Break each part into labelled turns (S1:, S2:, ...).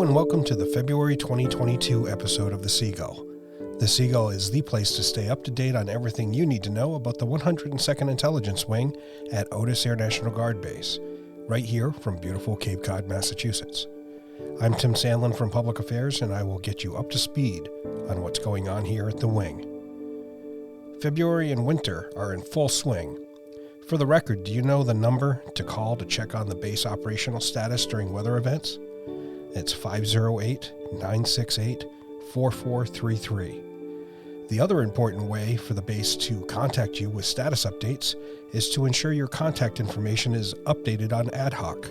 S1: and welcome to the February 2022 episode of the Seagull. The Seagull is the place to stay up to date on everything you need to know about the 102nd Intelligence Wing at Otis Air National Guard Base, right here from beautiful Cape Cod, Massachusetts. I'm Tim Sandlin from Public Affairs, and I will get you up to speed on what's going on here at the wing. February and winter are in full swing. For the record, do you know the number to call to check on the base operational status during weather events? It's 508-968-4433. The other important way for the base to contact you with status updates is to ensure your contact information is updated on ad hoc.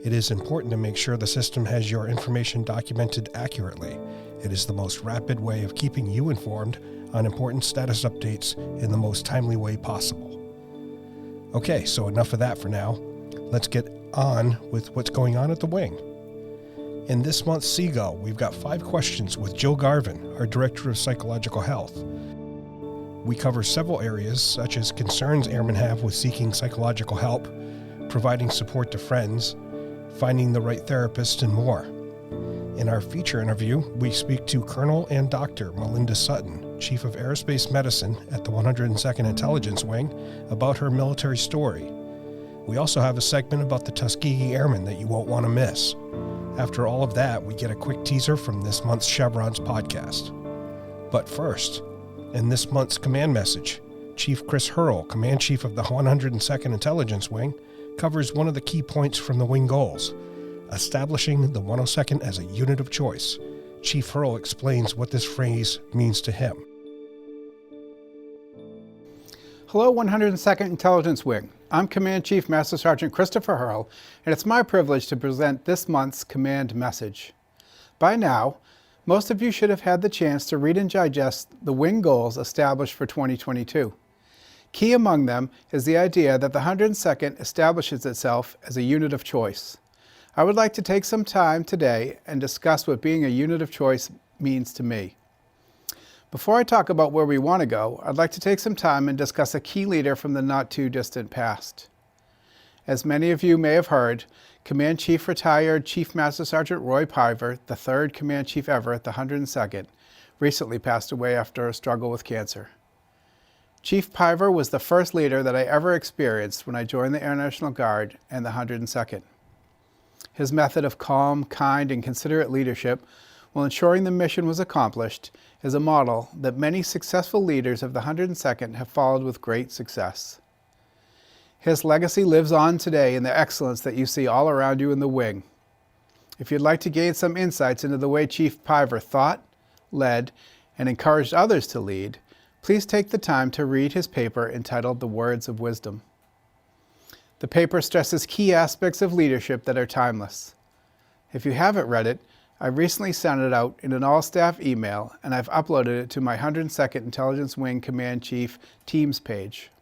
S1: It is important to make sure the system has your information documented accurately. It is the most rapid way of keeping you informed on important status updates in the most timely way possible. Okay, so enough of that for now. Let's get on with what's going on at the wing. In this month's Seagull, we've got 5 questions with Jill Garvin, our Director of Psychological Health. We cover several areas, such as concerns airmen have with seeking psychological help, providing support to friends, finding the right therapist, and more. In our feature interview, we speak to Colonel and Dr. Melinda Sutton, Chief of Aerospace Medicine at the 102nd Intelligence Wing, about her military story. We also have a segment about the Tuskegee Airmen that you won't want to miss. After all of that, we get a quick teaser from this month's Chevrons podcast. But first, in this month's command message, Chief Chris Hirl, Command Chief of the 102nd Intelligence Wing, covers one of the key points from the wing goals, establishing the 102nd as a unit of choice. Chief Hirl explains what this phrase means to him.
S2: Hello, 102nd Intelligence Wing. I'm Command Chief Master Sgt. Christopher Hirl, and it's my privilege to present this month's command message. By now, most of you should have had the chance to read and digest the wing goals established for 2022. Key among them is the idea that the 102nd establishes itself as a unit of choice. I would like to take some time today and discuss what being a unit of choice means to me. Before I talk about where we want to go, I'd like to take some time and discuss a key leader from the not-too-distant past. As many of you may have heard, Command Chief Retired Chief Master Sgt. Roy Piver, the 3rd Command Chief ever at the 102nd, recently passed away after a struggle with cancer. Chief Piver was the first leader that I ever experienced when I joined the Air National Guard and the 102nd. His method of calm, kind, and considerate leadership while ensuring the mission was accomplished is a model that many successful leaders of the 102nd have followed with great success. His legacy lives on today in the excellence that you see all around you in the wing. If you'd like to gain some insights into the way Chief Piver thought, led, and encouraged others to lead, please take the time to read his paper entitled The Words of Wisdom. The paper stresses key aspects of leadership that are timeless. If you haven't read it, I recently sent it out in an all-staff email, and I've uploaded it to my 102nd Intelligence Wing Command Chief Teams page.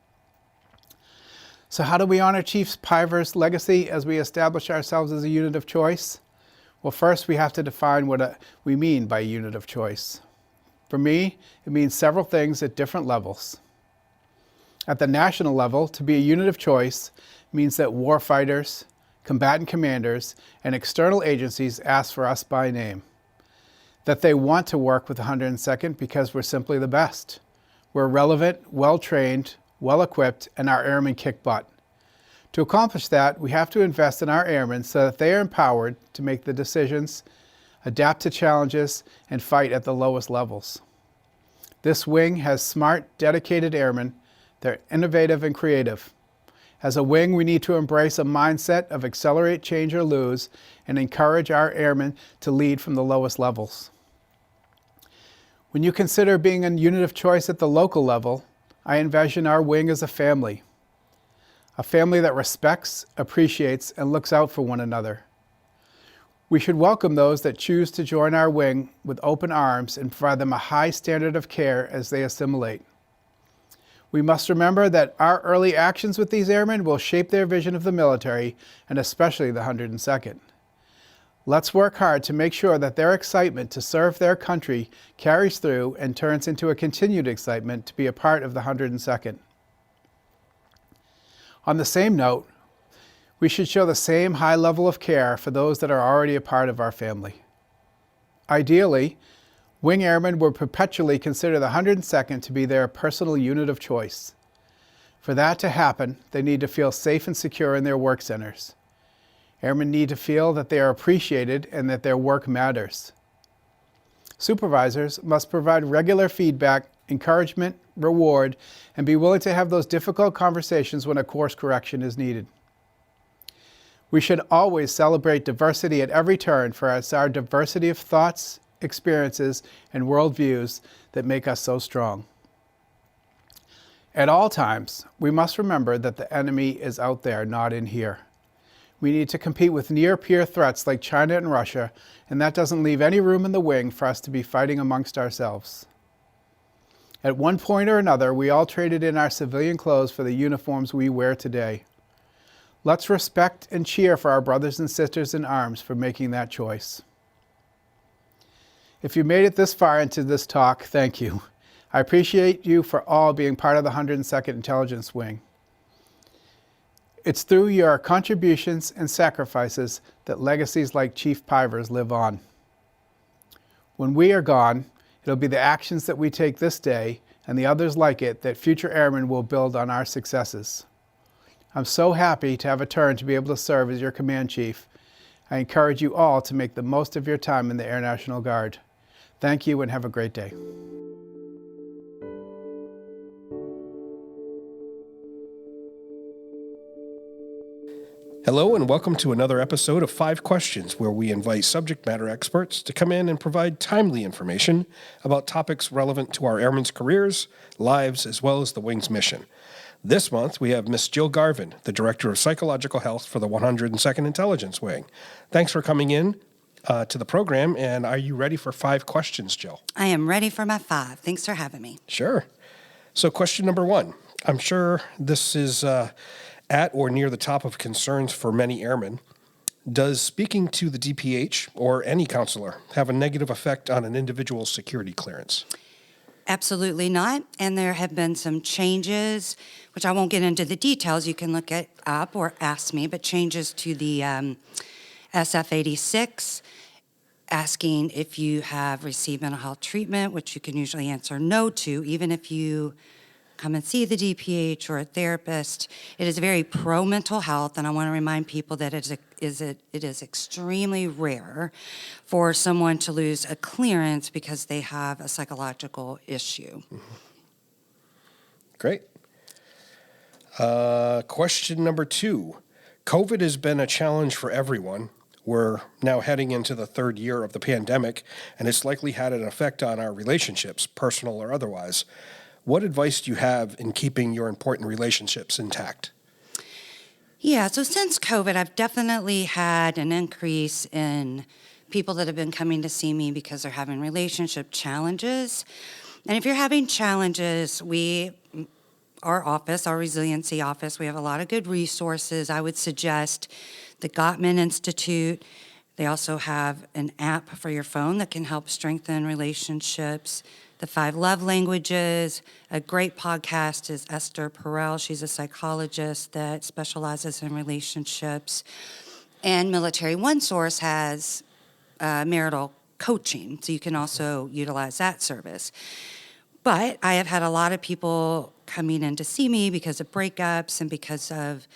S2: So how do we honor Chief Piver's legacy as we establish ourselves as a unit of choice? Well, first we have to define what we mean by unit of choice. For me, it means several things at different levels. At the national level, to be a unit of choice means that warfighters, combatant commanders, and external agencies ask for us by name. That they want to work with the 102nd because we're simply the best. We're relevant, well-trained, well-equipped, and our airmen kick butt. To accomplish that, we have to invest in our airmen so that they are empowered to make the decisions, adapt to challenges, and fight at the lowest levels. This wing has smart, dedicated airmen. They're innovative and creative. As a wing, we need to embrace a mindset of accelerate, change, or lose, and encourage our airmen to lead from the lowest levels. When you consider being a unit of choice at the local level, I envision our wing as a family that respects, appreciates, and looks out for one another. We should welcome those that choose to join our wing with open arms and provide them a high standard of care as they assimilate. We must remember that our early actions with these airmen will shape their vision of the military, and especially the 102nd. Let's work hard to make sure that their excitement to serve their country carries through and turns into a continued excitement to be a part of the 102nd. On the same note, we should show the same high level of care for those that are already a part of our family. Ideally, wing airmen would perpetually consider the 102nd to be their personal unit of choice. For that to happen, they need to feel safe and secure in their work centers. Airmen need to feel that they are appreciated and that their work matters. Supervisors must provide regular feedback, encouragement, reward, and be willing to have those difficult conversations when a course correction is needed. We should always celebrate diversity at every turn, for it's our diversity of thoughts, experiences, and worldviews that make us so strong. At all times, we must remember that the enemy is out there, not in here. We need to compete with near-peer threats like China and Russia, and that doesn't leave any room in the wing for us to be fighting amongst ourselves. At one point or another, we all traded in our civilian clothes for the uniforms we wear today. Let's respect and cheer for our brothers and sisters in arms for making that choice. If you made it this far into this talk, thank you. I appreciate you for all being part of the 102nd Intelligence Wing. It's through your contributions and sacrifices that legacies like Chief Pivers live on. When we are gone, it'll be the actions that we take this day and the others like it that future airmen will build on our successes. I'm so happy to have a turn to be able to serve as your command chief. I encourage you all to make the most of your time in the Air National Guard. Thank you and have a great day.
S1: Hello and welcome to another episode of 5 Questions, where we invite subject matter experts to come in and provide timely information about topics relevant to our airmen's careers, lives, as well as the Wing's mission. This month, we have Miss Jill Garvin, the Director of Psychological Health for the 102nd Intelligence Wing. Thanks for coming in to the program, and are you ready for 5 questions, Jill?
S3: I am ready for my 5. Thanks for having me.
S1: Sure. So question number 1. I'm sure this is at or near the top of concerns for many airmen. Does speaking to the DPH or any counselor have a negative effect on an individual's security clearance?
S3: Absolutely not. And there have been some changes, which I won't get into the details. You can look it up or ask me, but changes to the SF-86, asking if you have received mental health treatment, which you can usually answer no to, even if you come and see the DPH or a therapist. It is very pro-mental health, and I want to remind people that it is extremely rare for someone to lose a clearance because they have a psychological issue.
S1: Mm-hmm. Great. Question number 2. COVID has been a challenge for everyone. We're now heading into the 3rd year of the pandemic, and it's likely had an effect on our relationships, personal or otherwise. What advice do you have in keeping your important relationships intact?
S3: Yeah, so since COVID, I've definitely had an increase in people that have been coming to see me because they're having relationship challenges. And if you're having challenges, our office, our resiliency office, we have a lot of good resources. I would suggest the Gottman Institute. They also have an app for your phone that can help strengthen relationships. The 5 Love Languages. A great podcast is Esther Perel. She's a psychologist that specializes in relationships. And Military One Source has marital coaching, so you can also utilize that service. But I have had a lot of people coming in to see me because of breakups and because of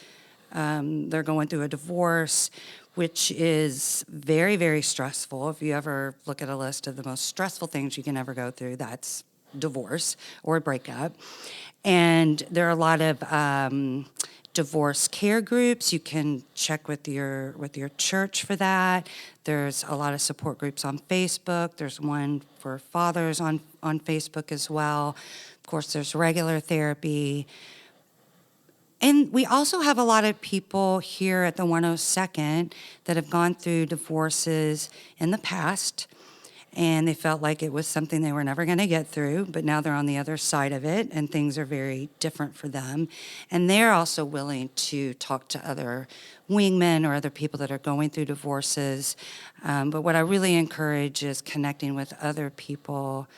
S3: they're going through a divorce, which is very, very stressful. If you ever look at a list of the most stressful things you can ever go through, that's divorce or a breakup. And there are a lot of divorce care groups. You can check with your church for that. There's a lot of support groups on Facebook. There's one for fathers on Facebook as well. Of course, there's regular therapy. And we also have a lot of people here at the 102nd that have gone through divorces in the past, and they felt like it was something they were never going to get through, but now they're on the other side of it, and things are very different for them. And they're also willing to talk to other wingmen or other people that are going through divorces. But what I really encourage is connecting with other people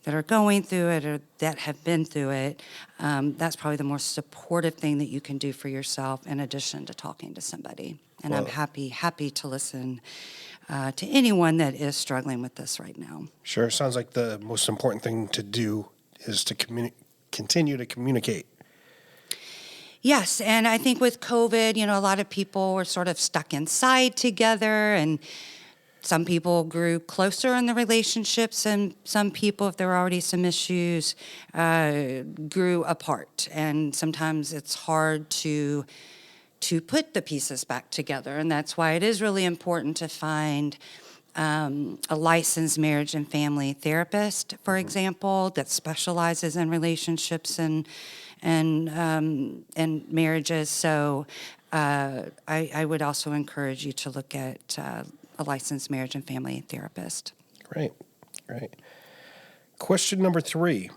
S3: that are going through it or that have been through it. That's probably the more supportive thing that you can do for yourself in addition to talking to somebody. And I'm happy to listen to anyone that is struggling with this right now.
S1: Sure. Sounds like the most important thing to do is to continue to communicate.
S3: Yes, and I think with COVID, a lot of people were sort of stuck inside together, and some people grew closer in the relationships, and some people, if there were already some issues, grew apart. And sometimes it's hard to put the pieces back together, and that's why it is really important to find a licensed marriage and family therapist, for example, that specializes in relationships and marriages. So I would also encourage you to look at a licensed marriage and family therapist.
S1: Great. Question number 3.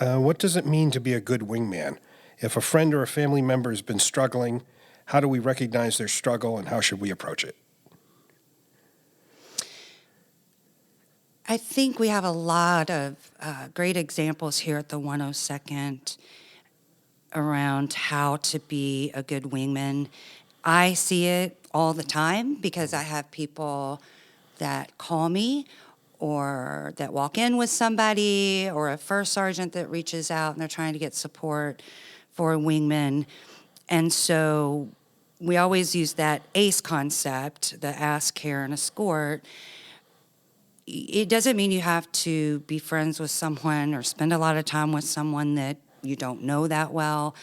S1: What does it mean to be a good wingman? If a friend or a family member has been struggling, how do we recognize their struggle and how should we approach it?
S3: I think we have a lot of great examples here at the 102nd around how to be a good wingman. I see it all the time because I have people that call me or that walk in with somebody or a first sergeant that reaches out and they're trying to get support for a wingman. And so we always use that ACE concept, the ask, care, and escort. It doesn't mean you have to be friends with someone or spend a lot of time with someone that you don't know that well.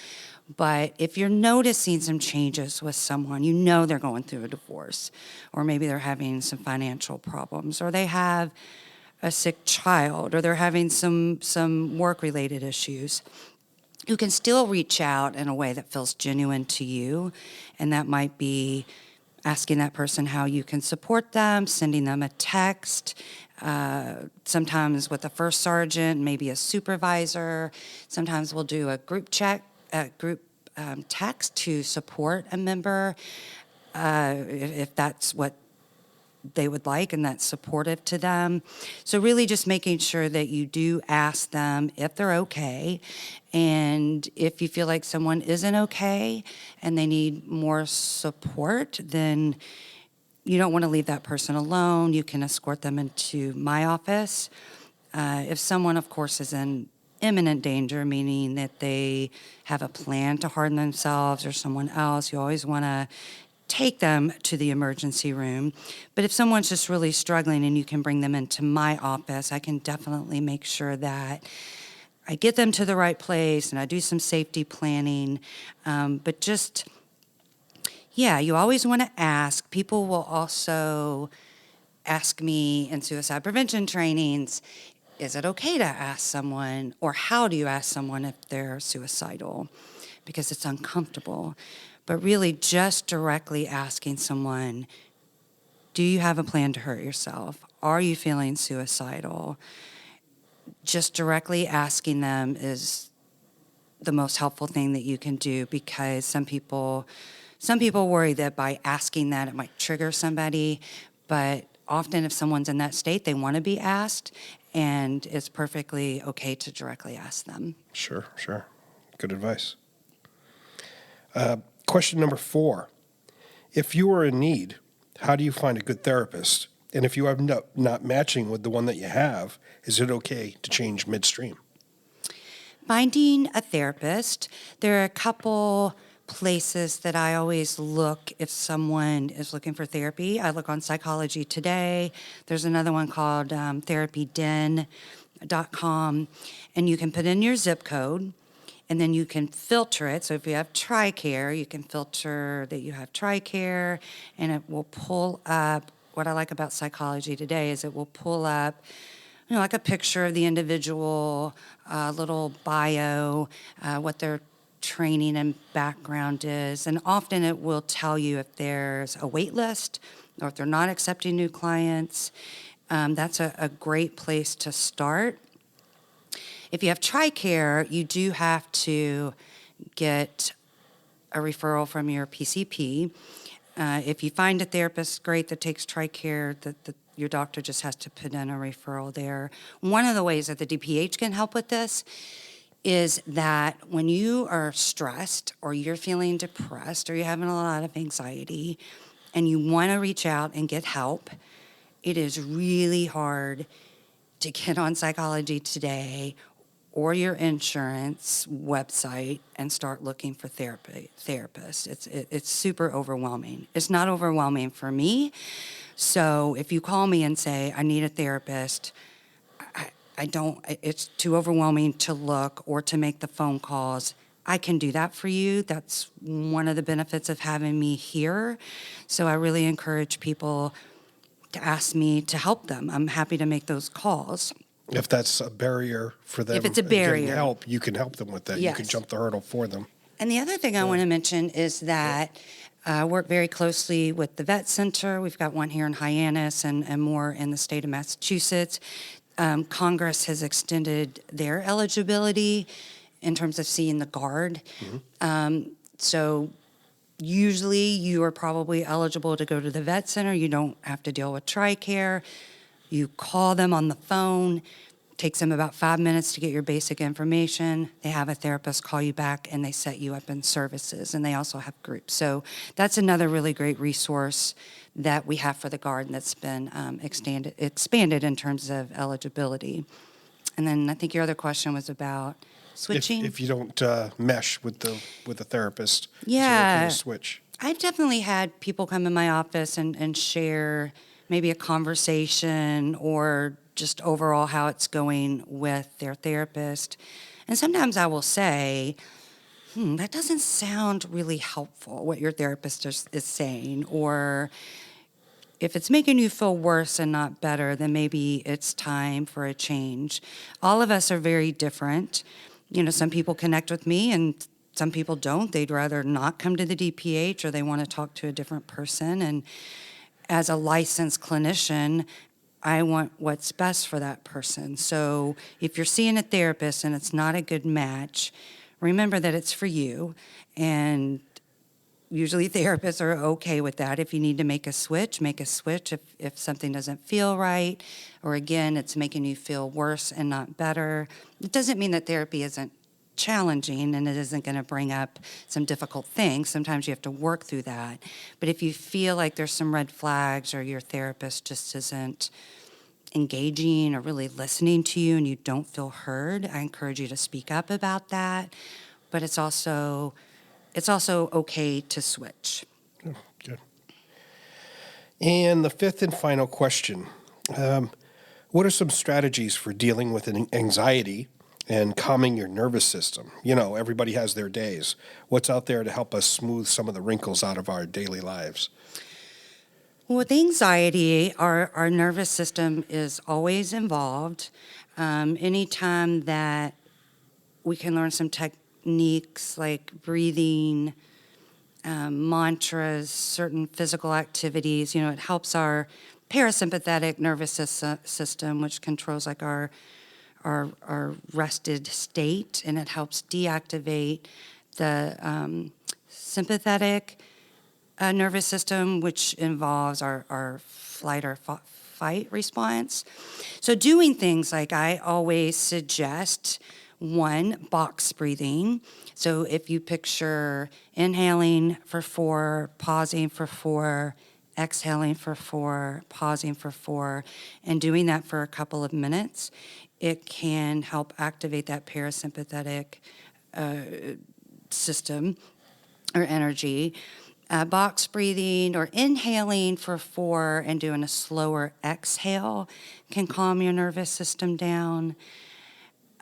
S3: But if you're noticing some changes with someone, they're going through a divorce, or maybe they're having some financial problems, or they have a sick child, or they're having some work-related issues, you can still reach out in a way that feels genuine to you, and that might be asking that person how you can support them, sending them a text, sometimes with a first sergeant, maybe a supervisor. Sometimes we'll do a group text to support a member if that's what they would like and that's supportive to them. So really just making sure that you do ask them if they're okay. And if you feel like someone isn't okay and they need more support, then you don't want to leave that person alone. You can escort them into my office. If someone, of course, is in imminent danger, meaning that they have a plan to harm themselves or someone else, you always want to take them to the emergency room. But if someone's just really struggling and you can bring them into my office, I can definitely make sure that I get them to the right place and I do some safety planning. But just, you always want to ask. People will also ask me in suicide prevention trainings, is it okay to ask someone, or how do you ask someone if they're suicidal? Because it's uncomfortable. But really just directly asking someone, do you have a plan to hurt yourself? Are you feeling suicidal? Just directly asking them is the most helpful thing that you can do, because some people worry that by asking that it might trigger somebody, but often if someone's in that state, they want to be asked, and it's perfectly okay to directly ask them.
S1: Sure. Good advice. Question number 4. If you are in need, how do you find a good therapist? And if you are not matching with the one that you have, is it okay to change midstream?
S3: Finding a therapist, there are a couple places that I always look if someone is looking for therapy. I look on Psychology Today. There's another one called therapyden.com, and you can put in your zip code, and then you can filter it. So if you have TRICARE, you can filter that you have TRICARE, and it will pull up. What I like about Psychology Today is it will pull up, like a picture of the individual, little bio, what their training and background is. And often it will tell you if there's a wait list or if they're not accepting new clients. That's a great place to start. If you have TRICARE, you do have to get a referral from your PCP. If you find a therapist, great, that takes TRICARE, your doctor just has to put in a referral there. One of the ways that the DPH can help with this is that when you are stressed or you're feeling depressed or you're having a lot of anxiety and you want to reach out and get help, it is really hard to get on Psychology Today or your insurance website and start looking for therapists. It's super overwhelming. It's not overwhelming for me. So if you call me and say, I need a therapist, I don't, it's too overwhelming to look or to make the phone calls. I can do that for you. That's one of the benefits of having me here. So I really encourage people to ask me to help them. I'm happy to make those calls.
S1: If that's a barrier for them,
S3: If it's a barrier.
S1: getting help, you can help them with that.
S3: Yes.
S1: You can jump the hurdle for them.
S3: And the other thing I want to mention is that I work very closely with the Vet Center. We've got one here in Hyannis and more in the state of Massachusetts. Congress has extended their eligibility in terms of seeing the guard. So usually you are probably eligible to go to the Vet Center. You don't have to deal with TRICARE. You call them on the phone. Takes them about 5 minutes to get your basic information. They have a therapist call you back, and they set you up in services, and they also have groups. So that's another really great resource that we have for the Guard that's been expanded in terms of eligibility. And then I think your other question was about switching.
S1: If you don't mesh with the therapist,
S3: Yeah.
S1: is it okay to switch?
S3: I've definitely had people come in my office and share maybe a conversation or just overall how it's going with their therapist. And sometimes I will say, that doesn't sound really helpful, what your therapist is saying. Or if it's making you feel worse and not better, then maybe it's time for a change. All of us are very different. Some people connect with me and some people don't. They'd rather not come to the DPH or they want to talk to a different person. And as a licensed clinician, I want what's best for that person. So if you're seeing a therapist and it's not a good match, remember that it's for you. And usually therapists are okay with that. If you need to make a switch, make a switch. If something doesn't feel right, or again, it's making you feel worse and not better, it doesn't mean that therapy isn't challenging and it isn't going to bring up some difficult things. Sometimes you have to work through that. But if you feel like there's some red flags or your therapist just isn't engaging or really listening to you and you don't feel heard, I encourage you to speak up about that. But it's also okay to switch.
S1: Oh, good. And the fifth and final question. What are some strategies for dealing with anxiety and calming your nervous system? Everybody has their days. What's out there to help us smooth some of the wrinkles out of our daily lives?
S3: Well, with anxiety, our nervous system is always involved. Anytime that we can learn some techniques like breathing, mantras, certain physical activities, it helps our parasympathetic nervous system, which controls like our rested state, and it helps deactivate the sympathetic nervous system, which involves our flight or fight response. So doing things like I always suggest, one, box breathing. So if you picture inhaling for 4, pausing for 4, exhaling for 4, pausing for 4, and doing that for a couple of minutes, it can help activate that parasympathetic system or energy. Box breathing or inhaling for 4 and doing a slower exhale can calm your nervous system down.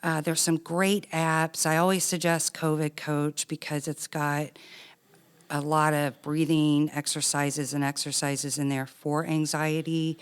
S3: There's some great apps. I always suggest COVID Coach because it's got a lot of breathing exercises in there for anxiety.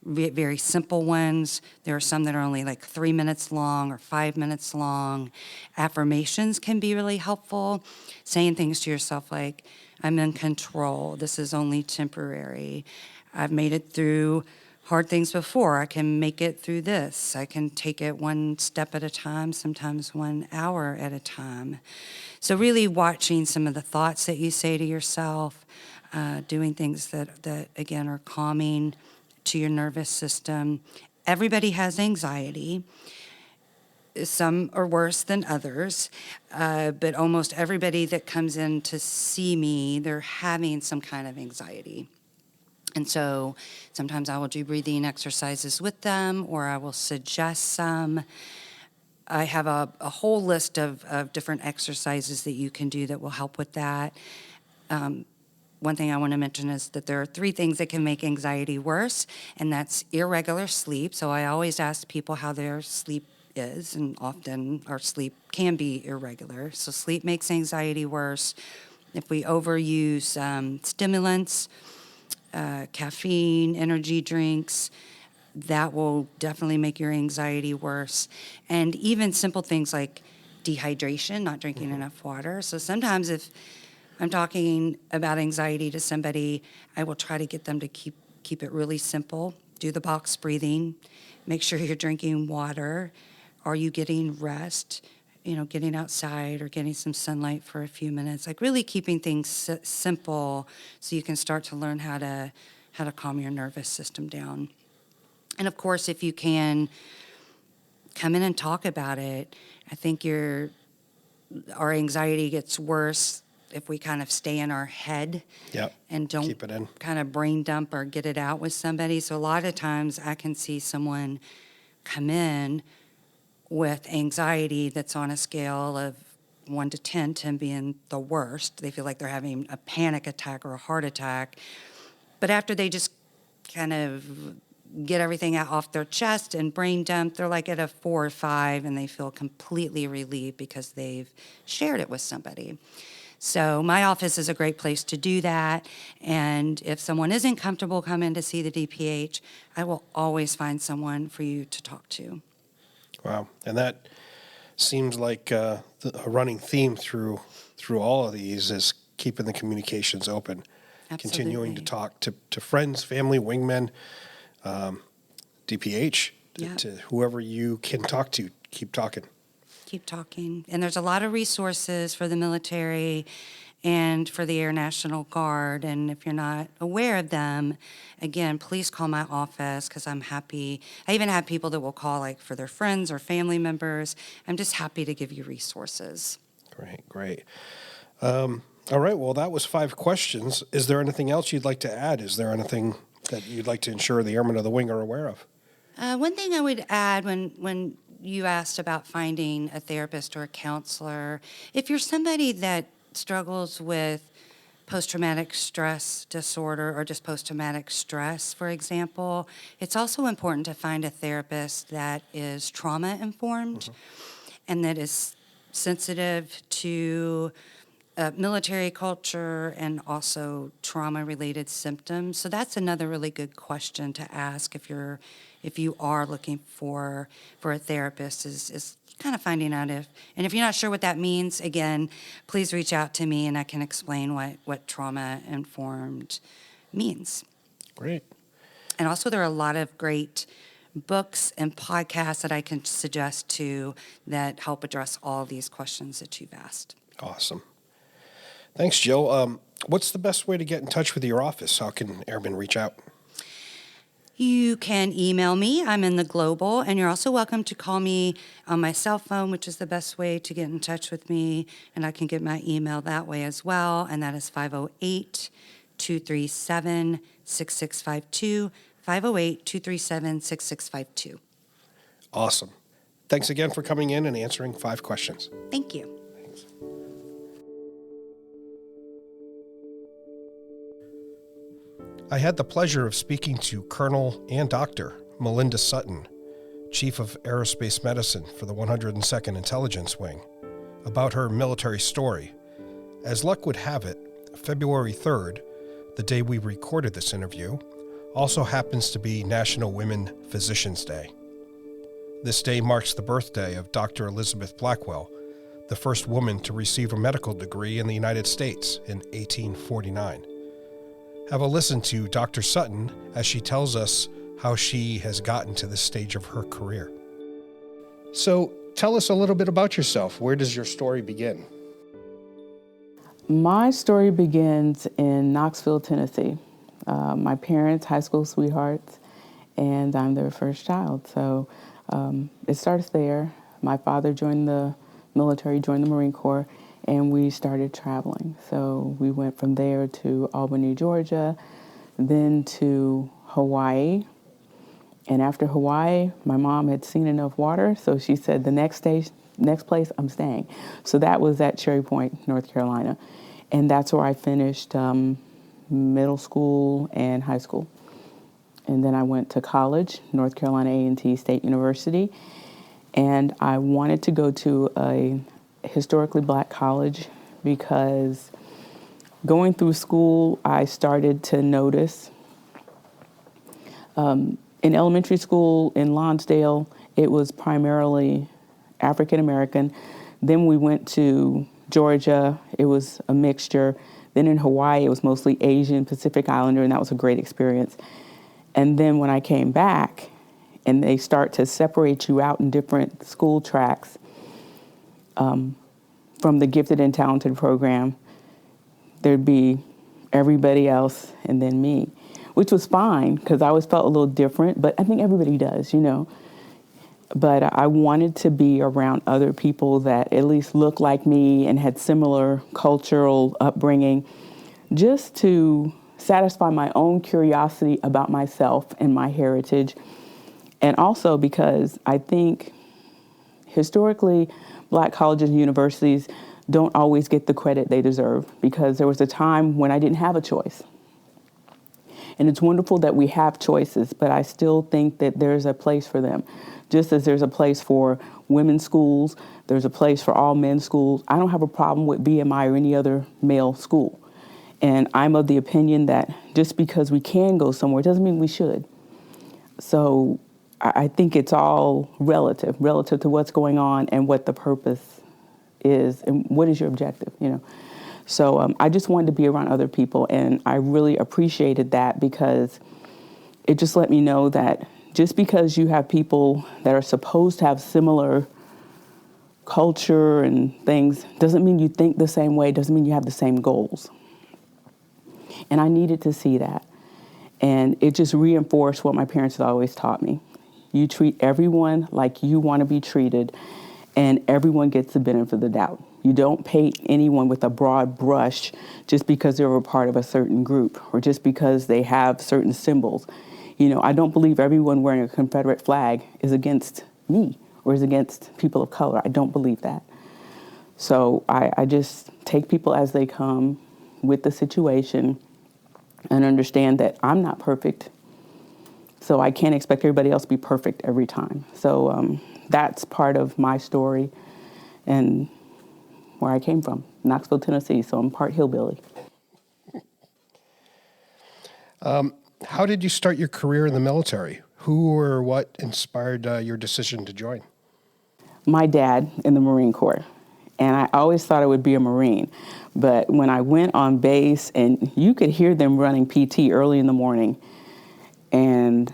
S3: Very simple ones. There are some that are only like 3 minutes long or 5 minutes long. Affirmations can be really helpful. Saying things to yourself like, I'm in control. This is only temporary. I've made it through hard things before. I can make it through this. I can take it one step at a time, sometimes 1 hour at a time. So really watching some of the thoughts that you say to yourself, doing things that again, are calming to your nervous system. Everybody has anxiety. Some are worse than others, but almost everybody that comes in to see me, they're having some kind of anxiety. And so sometimes I will do breathing exercises with them, or I will suggest some. I have a whole list of different exercises that you can do that will help with that. One thing I want to mention is that there are 3 things that can make anxiety worse, and that's irregular sleep. So I always ask people how their sleep is, and often our sleep can be irregular. So sleep makes anxiety worse. If we overuse stimulants, caffeine, energy drinks, that will definitely make your anxiety worse. And even simple things like dehydration, not drinking enough water. So sometimes if I'm talking about anxiety to somebody, I will try to get them to keep it really simple. Do the box breathing. Make sure you're drinking water. Are you getting rest? Getting outside or getting some sunlight for a few minutes. Like really keeping things simple so you can start to learn how to calm your nervous system down. And of course, if you can come in and talk about it, I think our anxiety gets worse if we kind of stay in our head and don't
S1: keep it in.
S3: Kind of brain dump or get it out with somebody. So a lot of times I can see someone come in with anxiety that's on a scale of 1 to 10, 10 being the worst. They feel like they're having a panic attack or a heart attack. But after they just kind of get everything out off their chest and brain dump, they're like at a 4 or 5, and they feel completely relieved because they've shared it with somebody. So my office is a great place to do that. And if someone isn't comfortable coming to see the DPH, I will always find someone for you to talk to.
S1: Wow. And that seems like a running theme through all of these is keeping the communications open.
S3: Absolutely.
S1: Continuing to talk to friends, family, wingmen, DPH, to whoever you can talk to. Keep talking.
S3: Keep talking. And there's a lot of resources for the military and for the Air National Guard. And if you're not aware of them, again, please call my office because I'm happy. I even have people that will call like for their friends or family members. I'm just happy to give you resources.
S1: Great. All right. Well, that was 5 questions. Is there anything else you'd like to add? Is there anything that you'd like to ensure the airmen of the wing are aware of?
S3: One thing I would add when you asked about finding a therapist or a counselor, if you're somebody that struggles with post-traumatic stress disorder or just post-traumatic stress, for example, it's also important to find a therapist that is trauma-informed and that is sensitive to military culture and also trauma-related symptoms. So that's another really good question to ask if you are looking for a therapist is kind of finding out and if you're not sure what that means, again, please reach out to me and I can explain what trauma-informed means.
S1: Great.
S3: And also there are a lot of great books and podcasts that I can suggest too that help address all these questions that you've asked.
S1: Awesome. Thanks, Jill. What's the best way to get in touch with your office? How can airmen reach out?
S3: You can email me. I'm in the Global, and you're also welcome to call me on my cell phone, which is the best way to get in touch with me, and I can get my email that way as well, and that is 508-237-6652, 508-237-6652.
S1: Awesome. Thanks again for coming in and answering 5 questions.
S3: Thank you.
S1: Thanks. I had the pleasure of speaking to Colonel and Dr. Melinda Sutton, Chief of Aerospace Medicine for the 102nd Intelligence Wing, about her military story. As luck would have it, February 3rd, the day we recorded this interview, also happens to be National Women Physicians Day. This day marks the birthday of Dr. Elizabeth Blackwell, the first woman to receive a medical degree in the United States in 1849. Have a listen to Dr. Sutton as she tells us how she has gotten to this stage of her career. So tell us a little bit about yourself. Where does your story begin?
S4: My story begins in Knoxville, Tennessee. My parents, high school sweethearts, and I'm their first child. So it starts there. My father joined the military, joined the Marine Corps, and we started traveling. So we went from there to Albany, Georgia, then to Hawaii. And after Hawaii, my mom had seen enough water, so she said the next place I'm staying. So that was at Cherry Point, North Carolina. And that's where I finished middle school and high school. And then I went to college, North Carolina A&T State University. And I wanted to go to a historically black college because going through school, I started to notice in elementary school in Lonsdale, it was primarily African American. Then we went to Georgia, it was a mixture. Then in Hawaii, it was mostly Asian, Pacific Islander, and that was a great experience. And then when I came back, and they start to separate you out in different school tracks from the gifted and talented program, there'd be everybody else and then me, which was fine because I always felt a little different, but I think everybody does, you know. But I wanted to be around other people that at least looked like me and had similar cultural upbringing, just to satisfy my own curiosity about myself and my heritage. And also because I think historically, black colleges and universities don't always get the credit they deserve, because there was a time when I didn't have a choice. And it's wonderful that we have choices, but I still think that there's a place for them. Just as there's a place for women's schools, there's a place for all men's schools. I don't have a problem with BMI or any other male school. And I'm of the opinion that just because we can go somewhere doesn't mean we should. So I think it's all relative to what's going on and what the purpose is and what is your objective, you know. So I just wanted to be around other people, and I really appreciated that because it just let me know that just because you have people that are supposed to have similar culture and things doesn't mean you think the same way, doesn't mean you have the same goals. And I needed to see that. And it just reinforced what my parents had always taught me. You treat everyone like you want to be treated, and everyone gets the benefit of the doubt. You don't paint anyone with a broad brush just because they're a part of a certain group or just because they have certain symbols. You know, I don't believe everyone wearing a Confederate flag is against me or is against people of color. I don't believe that. So I just take people as they come with the situation and understand that I'm not perfect. So I can't expect everybody else to be perfect every time. So that's part of my story and where I came from, Knoxville, Tennessee. So I'm part hillbilly.
S1: How did you start your career in the military? Who or what inspired your decision to join?
S4: My dad in the Marine Corps. And I always thought I would be a Marine. But when I went on base, and you could hear them running PT early in the morning, and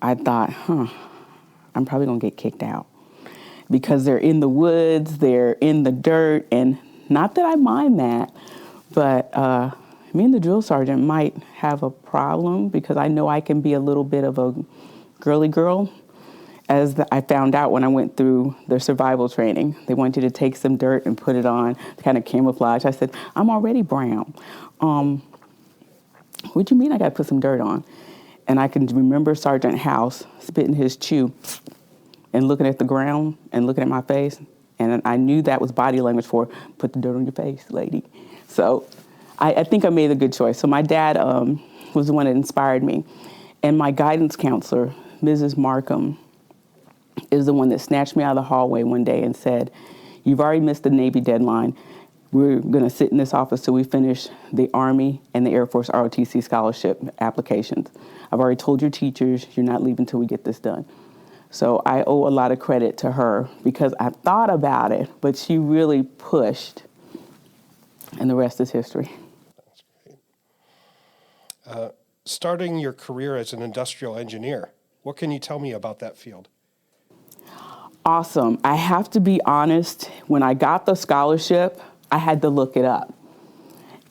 S4: I thought, I'm probably going to get kicked out. Because they're in the woods, they're in the dirt, and not that I mind that, but me and the drill sergeant might have a problem because I know I can be a little bit of a girly girl. As I found out when I went through their survival training, they want you to take some dirt and put it on, kind of camouflage. I said, I'm already brown. What do you mean I got to put some dirt on? And I can remember Sergeant House spitting his chew and looking at the ground and looking at my face. And I knew that was body language for, put the dirt on your face, lady. So I think I made a good choice. So my dad was the one that inspired me. And my guidance counselor, Mrs. Markham, is the one that snatched me out of the hallway one day and said, you've already missed the Navy deadline. We're going to sit in this office till we finish the Army and the Air Force ROTC scholarship applications. I've already told your teachers you're not leaving till we get this done. So I owe a lot of credit to her because I thought about it, but she really pushed, and the rest is history.
S1: That's great. Starting your career as an industrial engineer, what can you tell me about that field?
S4: Awesome. I have to be honest, when I got the scholarship, I had to look it up.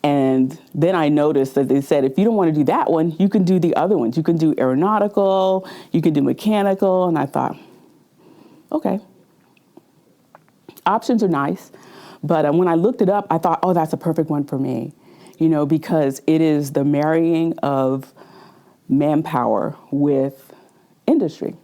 S4: And then I noticed that they said, if you don't want to do that one, you can do the other ones. You can do aeronautical, you can do mechanical. And I thought, okay, options are nice. But when I looked it up, I thought, oh, that's a perfect one for me. You know, because it is the marrying of manpower with industry.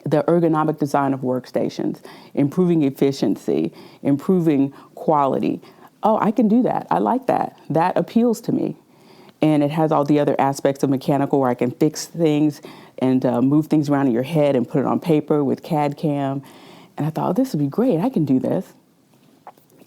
S4: The ergonomic design of workstations, improving efficiency, improving quality. Oh, I can do that. I like that. That appeals to me. And it has all the other aspects of mechanical where I can fix things and move things around in your head and put it on paper with CAD CAM. And I thought, oh, this would be great. I can do this.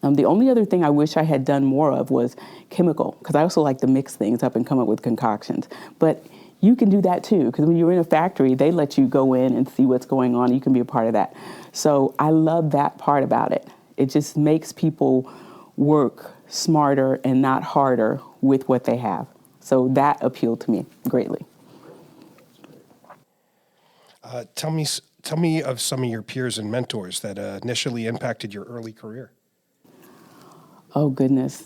S4: The only other thing I wish I had done more of was chemical, because I also like to mix things up and come up with concoctions. But you can do that too, because when you're in a factory, they let you go in and see what's going on. You can be a part of that. So I love that part about it. It just makes people work smarter and not harder with what they have. So that appealed to me greatly.
S1: Tell me of some of your peers and mentors that initially impacted your early career.
S4: Oh, goodness.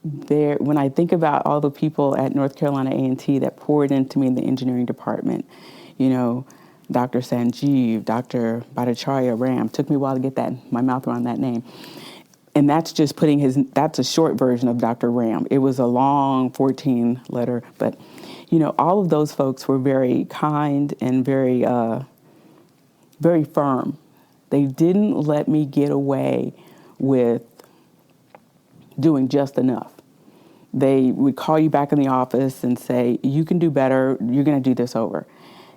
S4: When I think about all the people at North Carolina A&T that poured into me in the engineering department, Dr. Sanjeev, Dr. Bhattacharya Ram, took me a while to get my mouth around that name. And that's just that's a short version of Dr. Ram. It was a long 14 letter, but, all of those folks were very kind and very, very firm. They didn't let me get away with doing just enough. They would call you back in the office and say, you can do better, you're going to do this over.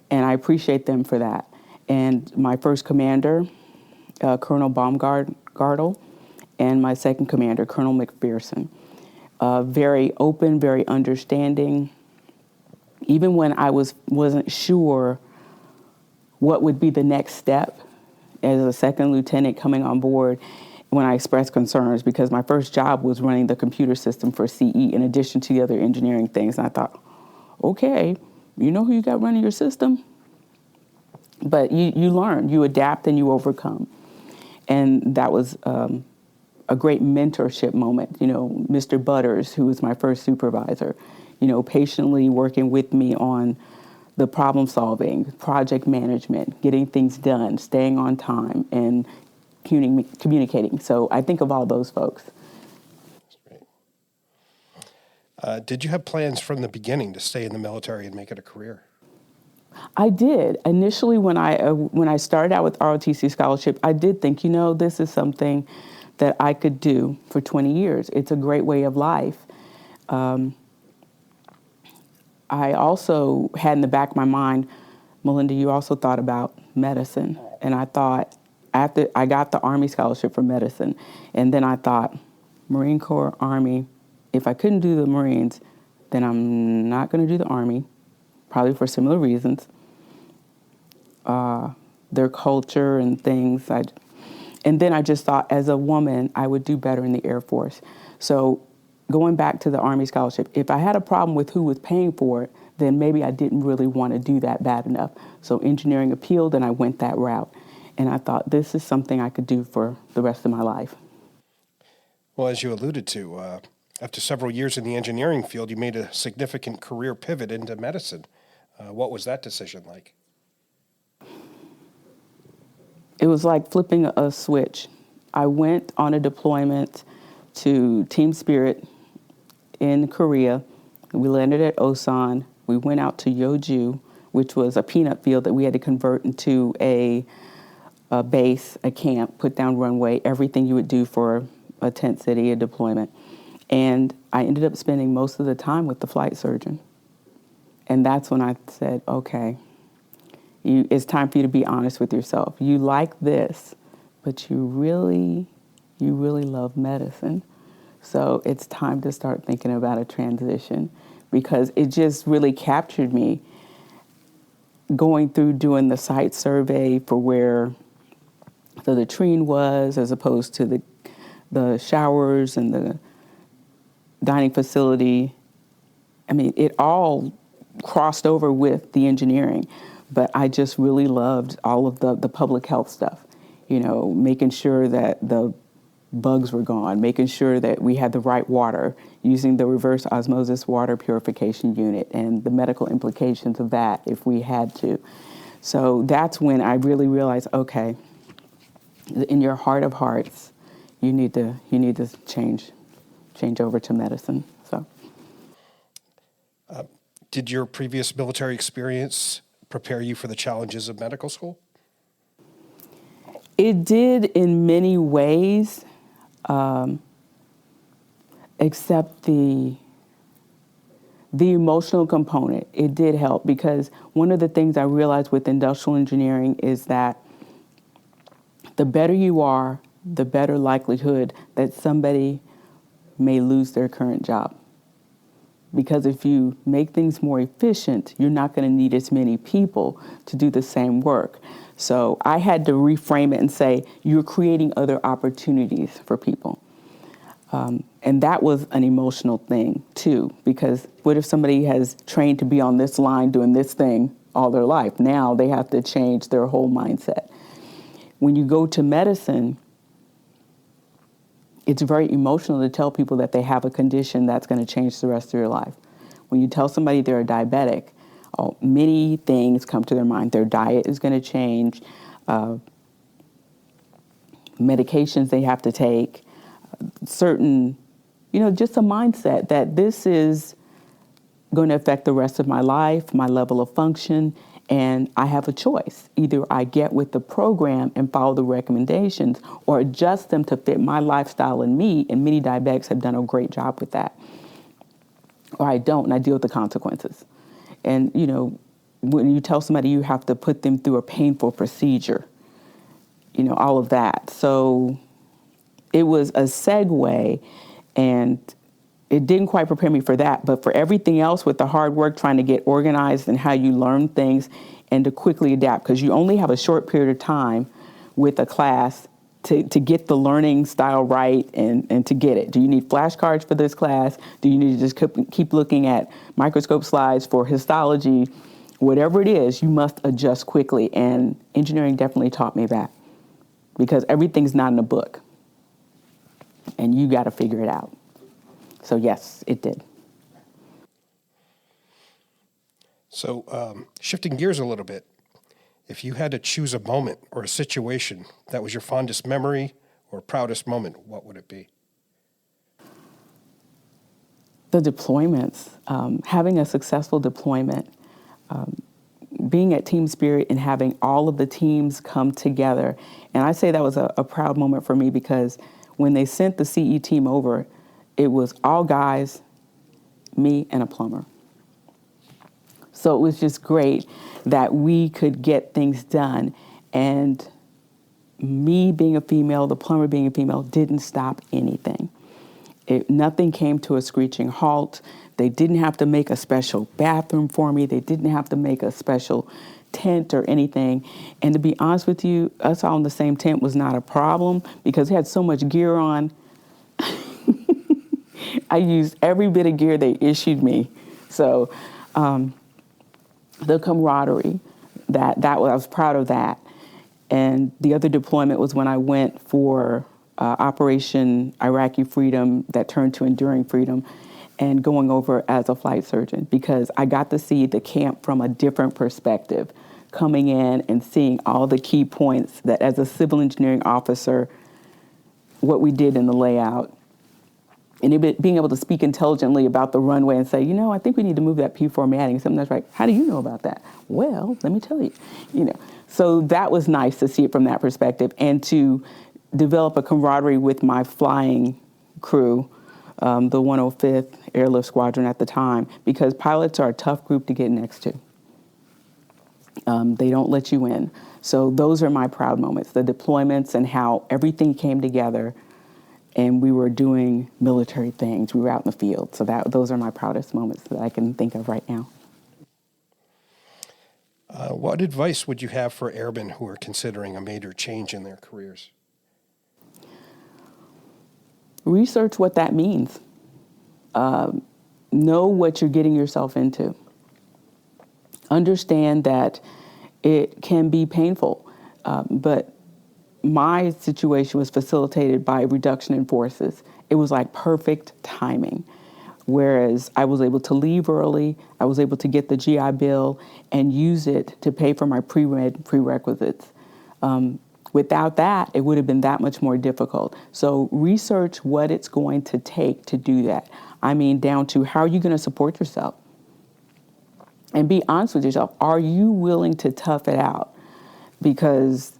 S4: And I appreciate them for that. And my first commander, Colonel Baumgartel, and my second commander, Colonel McPherson, very open, very understanding. Even when I wasn't sure what would be the next step as a second lieutenant coming on board, when I expressed concerns, because my first job was running the computer system for CE in addition to the other engineering things. And I thought, okay, you know who you got running your system? But you learn, you adapt, and you overcome. And that was a great mentorship moment. Mr. Butters, who was my first supervisor, patiently working with me on the problem solving, project management, getting things done, staying on time, and communicating. So I think of all those folks.
S1: That's great. Did you have plans from the beginning to stay in the military and make it a career?
S4: I did. Initially, when I started out with ROTC scholarship, I did think, this is something that I could do for 20 years. It's a great way of life. I also had in the back of my mind, Melinda, you also thought about medicine. And I thought, after I got the Army scholarship for medicine, and then I thought, Marine Corps, Army, if I couldn't do the Marines, then I'm not going to do the Army, probably for similar reasons. Their culture and things. And then I just thought, as a woman, I would do better in the Air Force. So going back to the Army scholarship, if I had a problem with who was paying for it, then maybe I didn't really want to do that bad enough. So engineering appealed, and I went that route. And I thought, this is something I could do for the rest of my life.
S1: Well, as you alluded to, after several years in the engineering field, you made a significant career pivot into medicine. What was that decision like?
S4: It was like flipping a switch. I went on a deployment to Team Spirit in Korea. We landed at Osan. We went out to Yeoju, which was a peanut field that we had to convert into a base, a camp, put down runway, everything you would do for a tent city, a deployment. And I ended up spending most of the time with the flight surgeon. And that's when I said, okay, it's time for you to be honest with yourself. You like this, but you really love medicine. So it's time to start thinking about a transition, because it just really captured me going through doing the site survey for where the latrine was, as opposed to the showers and the dining facility. I mean, it all crossed over with the engineering, but I just really loved all of the public health stuff, making sure that the bugs were gone, making sure that we had the right water, using the reverse osmosis water purification unit and the medical implications of that if we had to. So that's when I really realized, okay, in your heart of hearts, you need to change over to medicine. So,
S1: Did your previous military experience prepare you for the challenges of medical school?
S4: It did in many ways, except the emotional component. It did help because one of the things I realized with industrial engineering is that the better you are, the better likelihood that somebody may lose their current job. Because if you make things more efficient, you're not going to need as many people to do the same work. So I had to reframe it and say, you're creating other opportunities for people. And that was an emotional thing, too, because what if somebody has trained to be on this line doing this thing all their life? Now they have to change their whole mindset. When you go to medicine, it's very emotional to tell people that they have a condition that's going to change the rest of your life. When you tell somebody they're a diabetic, many things come to their mind. Their diet is going to change, medications they have to take, certain, just a mindset that this is going to affect the rest of my life, my level of function, and I have a choice. Either I get with the program and follow the recommendations or adjust them to fit my lifestyle and me, and many diabetics have done a great job with that. Or I don't, and I deal with the consequences. And, when you tell somebody you have to put them through a painful procedure, all of that. So it was a segue, and it didn't quite prepare me for that, but for everything else with the hard work, trying to get organized and how you learn things and to quickly adapt, because you only have a short period of time with a class to get the learning style right and to get it. Do you need flashcards for this class? Do you need to just keep looking at microscope slides for histology? Whatever it is, you must adjust quickly, and engineering definitely taught me that, because everything's not in a book, and you got to figure it out. So yes, it did.
S1: So shifting gears a little bit, if you had to choose a moment or a situation that was your fondest memory or proudest moment, what would it be?
S4: The deployments, having a successful deployment, being at Team Spirit and having all of the teams come together. And I say that was a proud moment for me, because when they sent the CE team over, it was all guys, me, and a plumber. So it was just great that we could get things done. And me being a female, the plumber being a female, didn't stop anything. Nothing came to a screeching halt. They didn't have to make a special bathroom for me. They didn't have to make a special tent or anything. And to be honest with you, us all in the same tent was not a problem, because we had so much gear on. I used every bit of gear they issued me. So the camaraderie, I was proud of that. And the other deployment was when I went for Operation Iraqi Freedom that turned to Enduring Freedom, and going over as a flight surgeon, because I got to see the camp from a different perspective, coming in and seeing all the key points that as a civil engineering officer, what we did in the layout, and being able to speak intelligently about the runway and say, I think we need to move that P4 matting. Something that's right. How do you know about that? Well, let me tell you. So that was nice to see it from that perspective, and to develop a camaraderie with my flying crew, the 105th Airlift Squadron at the time, because pilots are a tough group to get next to. They don't let you in. So those are my proud moments, the deployments and how everything came together, and we were doing military things. We were out in the field. So those are my proudest moments that I can think of right now.
S1: What advice would you have for airmen who are considering a major change in their careers?
S4: Research what that means. Know what you're getting yourself into. Understand that it can be painful, but my situation was facilitated by a reduction in forces. It was like perfect timing. Whereas I was able to leave early, I was able to get the GI Bill and use it to pay for my pre-med prerequisites. Without that, it would have been that much more difficult. So research what it's going to take to do that. I mean, down to how are you going to support yourself? And be honest with yourself. Are you willing to tough it out? Because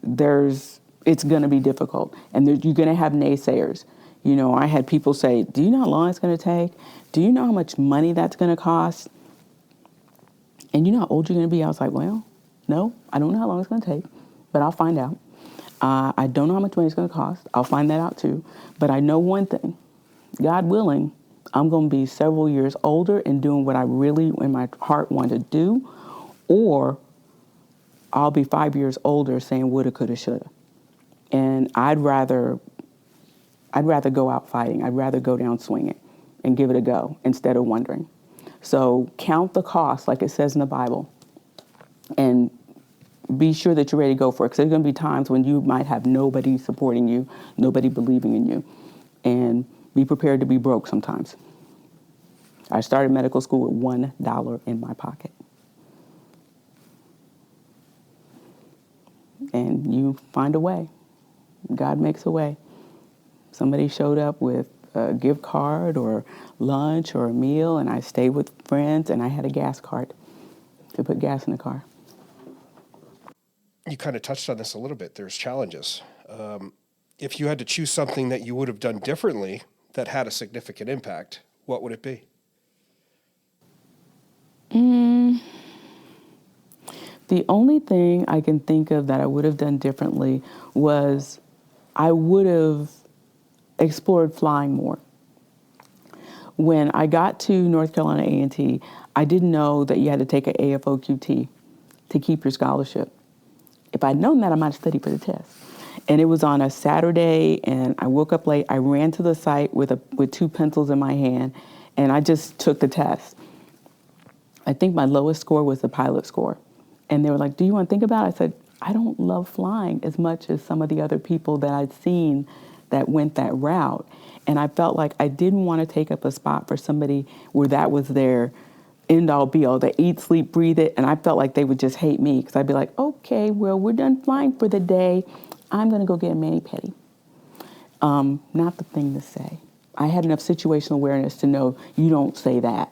S4: it's going to be difficult. And you're going to have naysayers. You know, I had people say, do you know how long it's going to take? Do you know how much money that's going to cost? And you know how old you're going to be? I was like, well, no, I don't know how long it's going to take, but I'll find out. I don't know how much money it's going to cost. I'll find that out too. But I know one thing, God willing, I'm going to be several years older and doing what I really in my heart want to do, or I'll be 5 years older saying woulda, coulda, shoulda. And I'd rather go out fighting. I'd rather go down swinging and give it a go instead of wondering. So count the cost, like it says in the Bible, and be sure that you're ready to go for it. Because there's going to be times when you might have nobody supporting you, nobody believing in you, and be prepared to be broke sometimes. I started medical school with $1 in my pocket. And you find a way. God makes a way. Somebody showed up with a gift card or lunch or a meal, and I stayed with friends, and I had a gas card to put gas in the car.
S1: You kind of touched on this a little bit. There's challenges. If you had to choose something that you would have done differently that had a significant impact, what would it be?
S4: The only thing I can think of that I would have done differently was I would have explored flying more. When I got to North Carolina A&T, I didn't know that you had to take an AFOQT to keep your scholarship. If I'd known that, I might have studied for the test. And it was on a Saturday, and I woke up late. I ran to the site with 2 pencils in my hand, and I just took the test. I think my lowest score was the pilot score. And they were like, do you want to think about it? I said, I don't love flying as much as some of the other people that I'd seen that went that route. And I felt like I didn't want to take up a spot for somebody where that was their end-all, be-all. They eat, sleep, breathe it. And I felt like they would just hate me because I'd be like, okay, well, we're done flying for the day. I'm going to go get a mani-pedi. Not the thing to say. I had enough situational awareness to know you don't say that.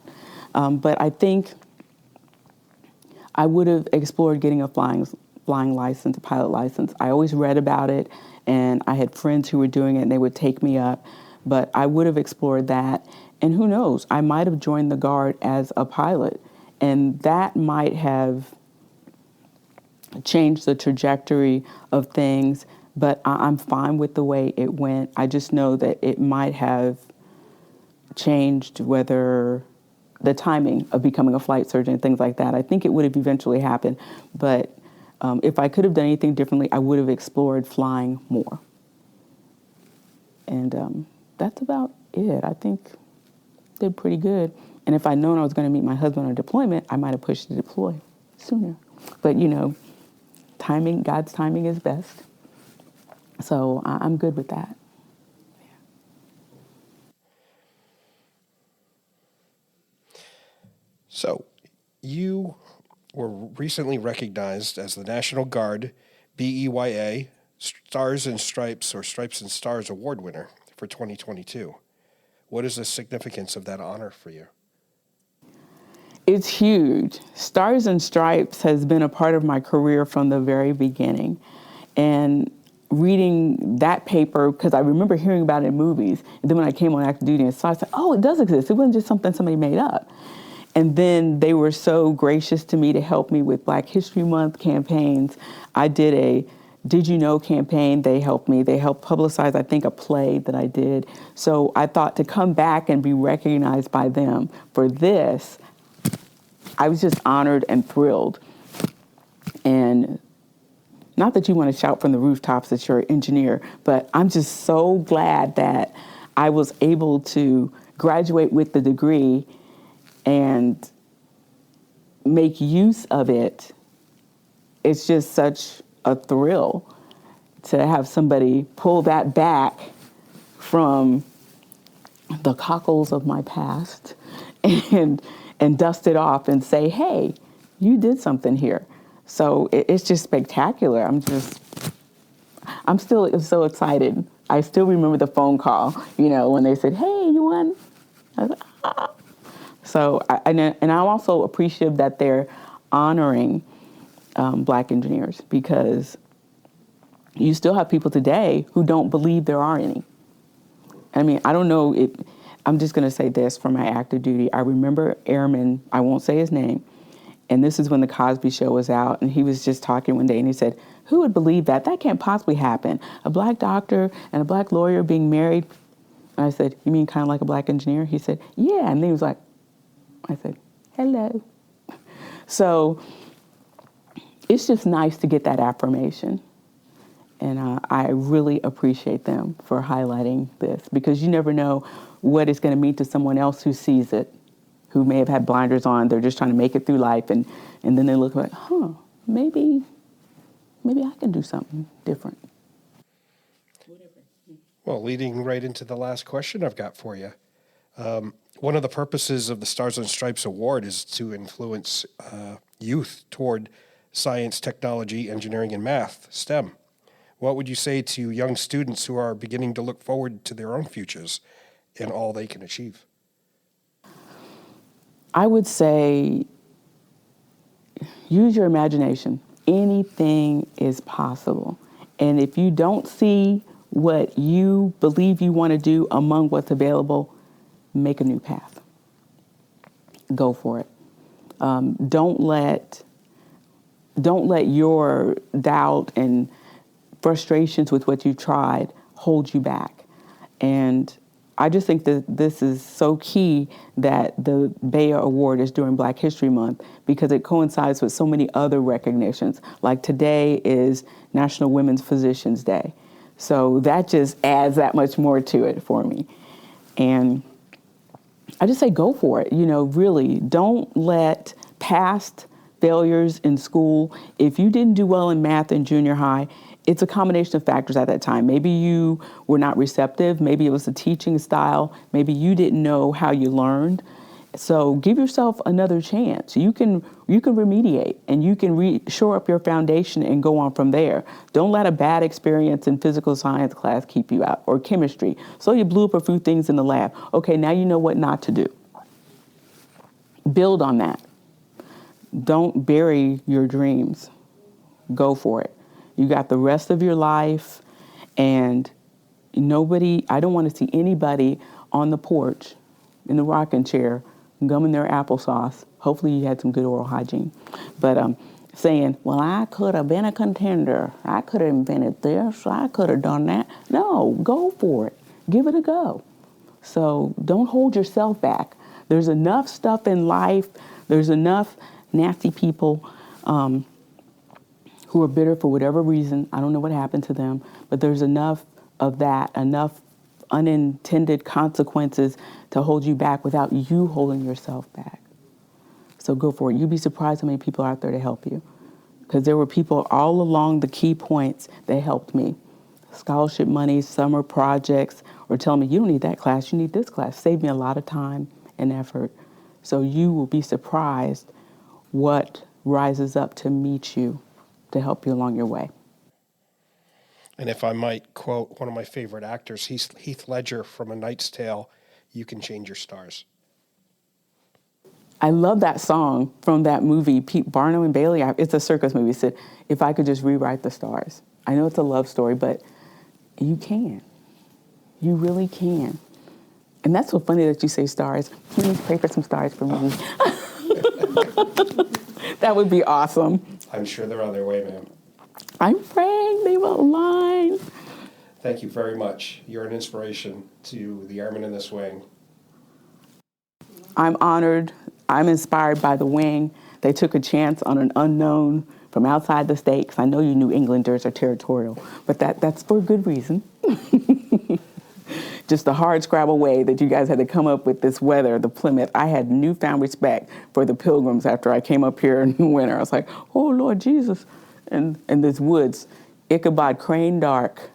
S4: But I think I would have explored getting a flying license, a pilot license. I always read about it, and I had friends who were doing it, and they would take me up. But I would have explored that. And who knows, I might have joined the Guard as a pilot, and that might have changed the trajectory of things. But I'm fine with the way it went. I just know that it might have changed whether the timing of becoming a flight surgeon and things like that. I think it would have eventually happened. But if I could have done anything differently, I would have explored flying more. And that's about it. I think did pretty good. And if I'd known I was going to meet my husband on deployment, I might have pushed to deploy sooner. But, you know, timing, God's timing is best. So I'm good with that.
S1: So, you were recently recognized as the National Guard BEYA Stars and Stripes or Stripes and Stars Award winner for 2022. What is the significance of that honor for you?
S4: It's huge. Stars and Stripes has been a part of my career from the very beginning. And reading that paper, because I remember hearing about it in movies, and then when I came on active duty and saw it, I said, oh, it does exist. It wasn't just something somebody made up. And then they were so gracious to me to help me with Black History Month campaigns. I did a Did You Know campaign. They helped me. They helped publicize, I think, a play that I did. So I thought to come back and be recognized by them for this, I was just honored and thrilled. And not that you want to shout from the rooftops that you're an engineer, but I'm just so glad that I was able to graduate with the degree and make use of it. It's just such a thrill to have somebody pull that back from the cockles of my past and dust it off and say, hey, you did something here. So it's just spectacular. I'm still so excited. I still remember the phone call, when they said, hey, you won. I was like, ah. So, and I'm also appreciative that they're honoring Black engineers, because you still have people today who don't believe there are any. I mean, I don't know if, I'm just going to say this for my active duty. I remember Airman, I won't say his name, and this is when the Cosby Show was out, and he was just talking one day, and he said, who would believe that? That can't possibly happen. A Black doctor and a Black lawyer being married. And I said, you mean kind of like a Black engineer? He said, yeah. And then he was like, I said, hello. So it's just nice to get that affirmation. And I really appreciate them for highlighting this, because you never know what it's going to mean to someone else who sees it, who may have had blinders on. They're just trying to make it through life. And then they look like, maybe I can do something different.
S1: Well, leading right into the last question I've got for you. One of the purposes of the Stars and Stripes Award is to influence youth toward science, technology, engineering, and math, STEM. What would you say to young students who are beginning to look forward to their own futures and all they can achieve?
S4: I would say use your imagination. Anything is possible. And if you don't see what you believe you want to do among what's available, make a new path. Go for it. Don't let your doubt and frustrations with what you've tried hold you back. And I just think that this is so key that the Bea Award is during Black History Month, because it coincides with so many other recognitions. Like today is National Women's Physicians Day. So that just adds that much more to it for me. And I just say go for it. You know, really, don't let past failures in school, if you didn't do well in math in junior high, it's a combination of factors at that time. Maybe you were not receptive. Maybe it was the teaching style. Maybe you didn't know how you learned. So give yourself another chance. You can remediate, and you can shore up your foundation and go on from there. Don't let a bad experience in physical science class keep you out, or chemistry. So you blew up a few things in the lab. Okay, now you know what not to do. Build on that. Don't bury your dreams. Go for it. You got the rest of your life, and I don't want to see anybody on the porch in the rocking chair gumming their applesauce. Hopefully you had some good oral hygiene. But saying, well, I could have been a contender. I could have invented this. I could have done that. No, go for it. Give it a go. So don't hold yourself back. There's enough stuff in life. There's enough nasty people who are bitter for whatever reason. I don't know what happened to them, but there's enough of that, enough unintended consequences to hold you back without you holding yourself back. So go for it. You'd be surprised how many people are out there to help you, because there were people all along the key points that helped me. Scholarship money, summer projects, or telling me, you don't need that class, you need this class. Saved me a lot of time and effort. So you will be surprised what rises up to meet you, to help you along your way.
S1: And if I might quote one of my favorite actors, Heath Ledger from A Knight's Tale, you can change your stars.
S4: I love that song from that movie, Pete Barnum and Bailey. It's a circus movie. It said, if I could just rewrite the stars. I know it's a love story, but you can. You really can. And that's so funny that you say stars. Please pray for some stars for me. That would be awesome.
S1: I'm sure they're on their way, ma'am.
S4: I'm praying they will align.
S1: Thank you very much. You're an inspiration to the Airmen in this wing.
S4: I'm honored. I'm inspired by the wing. They took a chance on an unknown from outside the state, because I know you New Englanders are territorial, but that's for a good reason. Just the hard scrabble way that you guys had to come up with this weather, the Plymouth. I had newfound respect for the Pilgrims after I came up here in the winter. I was like, oh, Lord Jesus. And this woods, Ichabod Crane dark.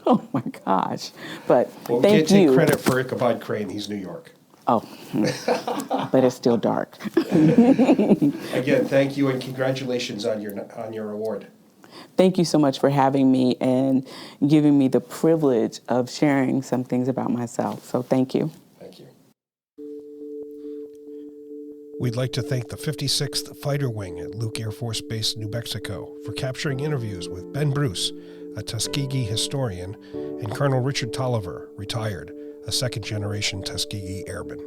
S4: Oh, my gosh. But
S1: well,
S4: thank you.
S1: Can't take credit for Ichabod Crane. He's New York.
S4: Oh, but it's still dark.
S1: Again, thank you and congratulations on your award.
S4: Thank you so much for having me and giving me the privilege of sharing some things about myself. So thank you.
S1: Thank you. We'd like to thank the 56th Fighter Wing at Luke Air Force Base, New Mexico, for capturing interviews with Ben Bruce, a Tuskegee historian, and Colonel Richard Tolliver, retired, a second-generation Tuskegee Airman.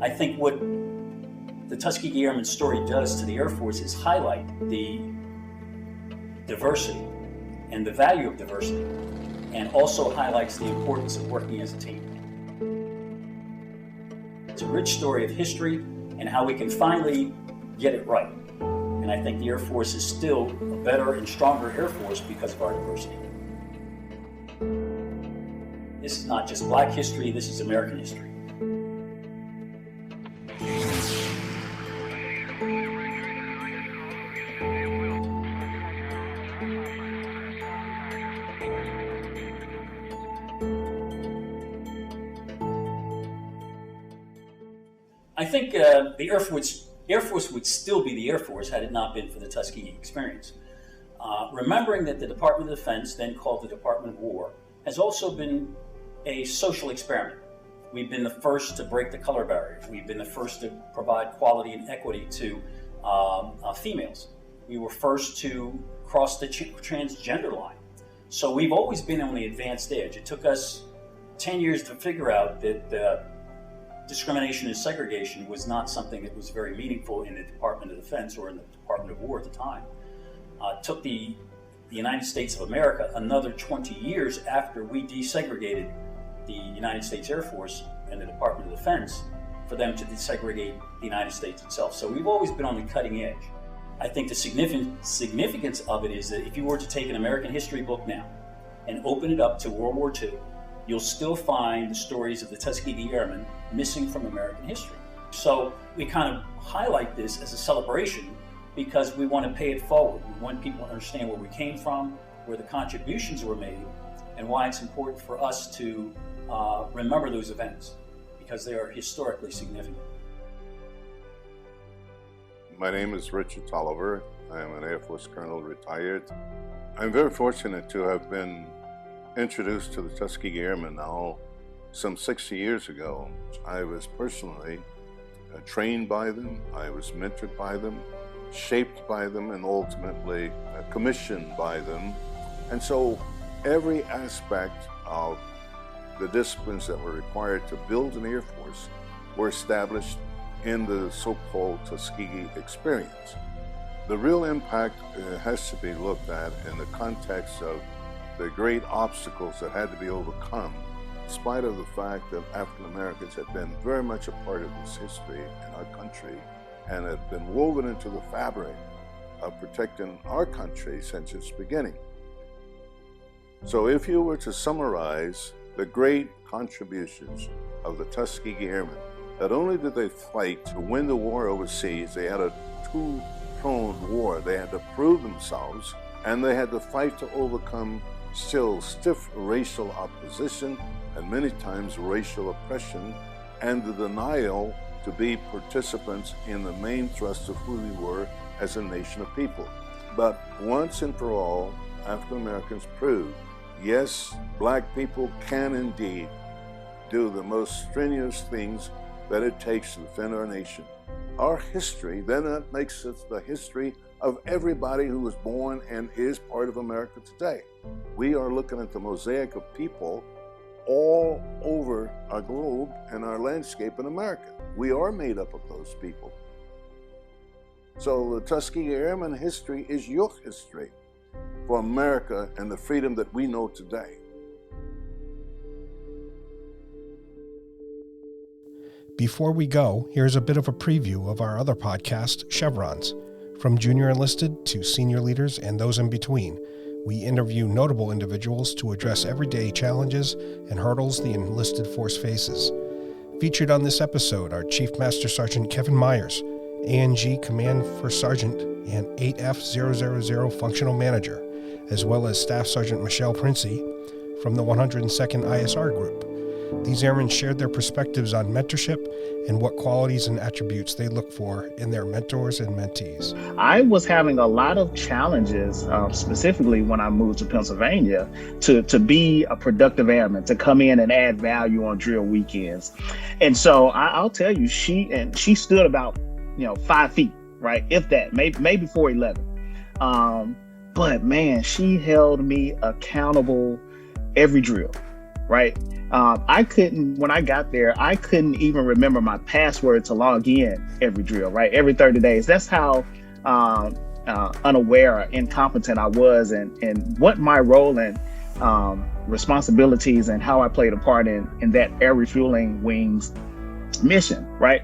S5: I think what the Tuskegee Airmen story does to the Air Force is highlight the diversity and the value of diversity, and also highlights the importance of working as a team. It's a rich story of history and how we can finally get it right. And I think the Air Force is still a better and stronger Air Force because of our diversity. This is not just Black history, this is American history. I think the Air Force would still be the Air Force had it not been for the Tuskegee experience. Remembering that the Department of Defense, then called the Department of War, has also been a social experiment. We've been the first to break the color barrier. We've been the first to provide quality and equity to females. We were first to cross the transgender line. So we've always been on the advanced edge. It took us 10 years to figure out that discrimination and segregation was not something that was very meaningful in the Department of Defense or in the Department of War at the time. It took the United States of America another 20 years after we desegregated the United States Air Force and the Department of Defense for them to desegregate the United States itself. So we've always been on the cutting edge. I think the significance of it is that if you were to take an American history book now and open it up to World War II, you'll still find the stories of the Tuskegee Airmen missing from American history. So we kind of highlight this as a celebration because we want to pay it forward. We want people to understand where we came from, where the contributions were made, and why it's important for us to remember those events because they are historically significant.
S6: My name is Richard Tolliver. I am an Air Force Colonel, retired. I'm very fortunate to have been introduced to the Tuskegee Airmen now some 60 years ago. I was personally trained by them, I was mentored by them, shaped by them, and ultimately commissioned by them. And so every aspect of the disciplines that were required to build an Air Force were established in the so-called Tuskegee experience. The real impact has to be looked at in the context of the great obstacles that had to be overcome, in spite of the fact that African Americans had been very much a part of this history in our country and had been woven into the fabric of protecting our country since its beginning. So if you were to summarize the great contributions of the Tuskegee Airmen, not only did they fight to win the war overseas, they had a two-pronged war. They had to prove themselves, and they had to fight to overcome still stiff racial opposition and many times racial oppression and the denial to be participants in the main thrust of who we were as a nation of people. But once and for all, African Americans proved, yes, Black people can indeed do the most strenuous things that it takes to defend our nation. Our history, then that makes it the history of everybody who was born and is part of America today. We are looking at the mosaic of people all over our globe and our landscape in America. We are made up of those people. So the Tuskegee Airmen history is your history for America and the freedom that we know today.
S1: Before we go, here's a bit of a preview of our other podcast, Chevrons. From junior enlisted to senior leaders and those in between, we interview notable individuals to address everyday challenges and hurdles the enlisted force faces. Featured on this episode are Chief Master Sergeant Kevin Myers, ANG Command First Sergeant and 8F000 Functional Manager, as well as Staff Sergeant Michelle Princey from the 102nd ISR Group. These airmen shared their perspectives on mentorship and what qualities and attributes they look for in their mentors and mentees.
S7: I was having a lot of challenges, specifically when I moved to Pennsylvania, to be a productive airman, to come in and add value on drill weekends. And so I'll tell you, she stood about 5 feet, right? If that, maybe 4'11". But man, she held me accountable every drill, right? When I got there, I couldn't even remember my password to log in every drill, right? Every 30 days. That's how unaware or incompetent I was, and what my role and responsibilities and how I played a part in that air refueling wing's mission, right?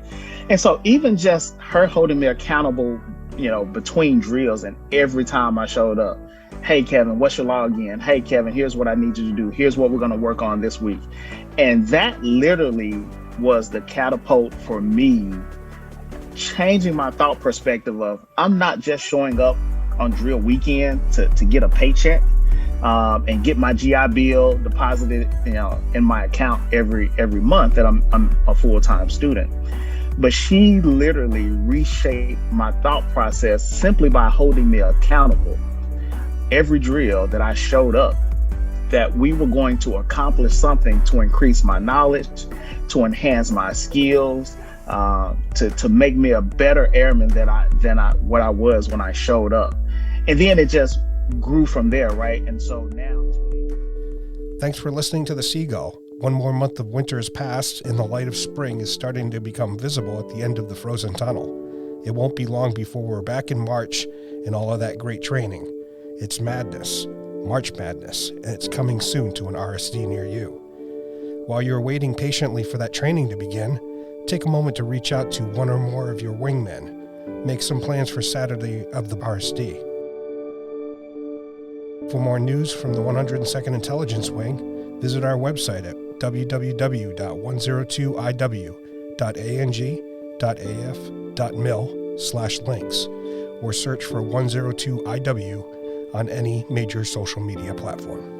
S7: And so even just her holding me accountable, between drills, and every time I showed up, hey, Kevin, what's your login? Hey, Kevin, here's what I need you to do. Here's what we're going to work on this week. And that literally was the catapult for me, changing my thought perspective of, I'm not just showing up on drill weekend to get a paycheck and get my GI Bill deposited, in my account every month that I'm a full-time student. But she literally reshaped my thought process simply by holding me accountable every drill that I showed up, that we were going to accomplish something to increase my knowledge, to enhance my skills, to make me a better airman than what I was when I showed up. And then it just grew from there, right? And so now.
S1: Thanks for listening to the Seagull. One more month of winter has passed, and the light of spring is starting to become visible at the end of the frozen tunnel. It won't be long before we're back in March and all of that great training. It's madness, March Madness, and it's coming soon to an RSD near you. While you're waiting patiently for that training to begin, take a moment to reach out to one or more of your wingmen. Make some plans for Saturday of the RSD. For more news from the 102nd Intelligence Wing, visit our website at www.102iw.ang.af.mil/links or search for 102IW on any major social media platform.